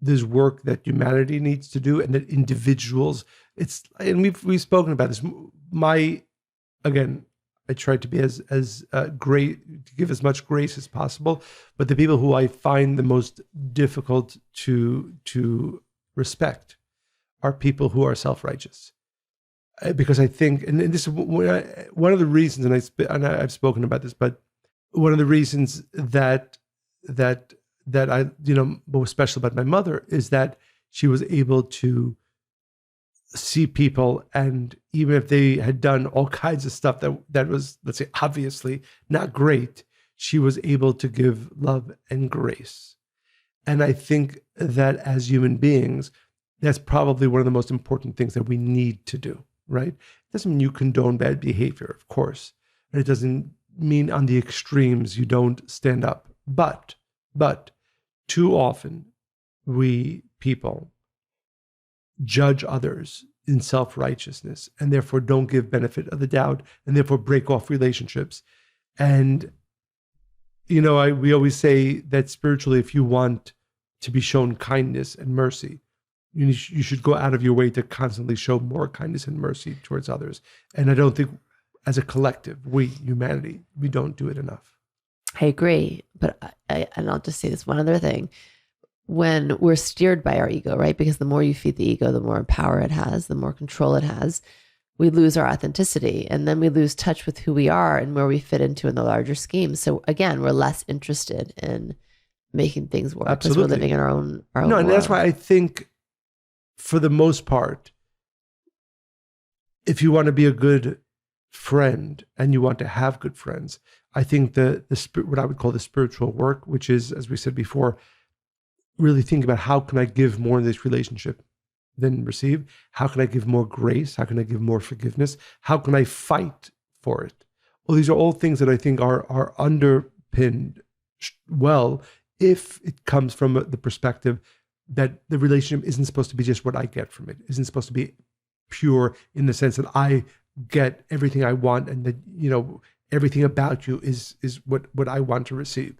there's work that humanity needs to do, and that individuals. And we've spoken about this. Again, I try to be as great, to give as much grace as possible. But the people who I find the most difficult to respect are people who are self-righteous. Because I think, and this is one of the reasons, and I've spoken about this, but one of the reasons that I, what was special about my mother is that she was able to see people, and even if they had done all kinds of stuff that was, let's say, obviously not great, she was able to give love and grace. And I think that as human beings, that's probably one of the most important things that we need to do, right? It doesn't mean you condone bad behavior, of course. And it doesn't mean on the extremes you don't stand up. But too often we people judge others in self-righteousness, and therefore don't give benefit of the doubt, and therefore break off relationships. And, we always say that spiritually, if you want to be shown kindness and mercy, you should go out of your way to constantly show more kindness and mercy towards others. And I don't think as a collective, humanity, we don't do it enough. I agree. But and I'll just say this one other thing. When we're steered by our ego, right? Because the more you feed the ego, the more power it has, the more control it has, we lose our authenticity. And then we lose touch with who we are and where we fit into in the larger scheme. So again, we're less interested in making things work because we're living in our own No, and world. that's why I think, for the most part, if you want to be a good friend and you want to have good friends, I think what I would call the spiritual work, which is, as we said before, really think about how can I give more in this relationship than receive? How can I give more grace? How can I give more forgiveness? How can I fight for it? Well, these are all things that I think are underpinned well if it comes from the perspective that the relationship isn't supposed to be just what I get from it. Isn't supposed to be pure in the sense that I get everything I want, and that everything about you is what I want to receive.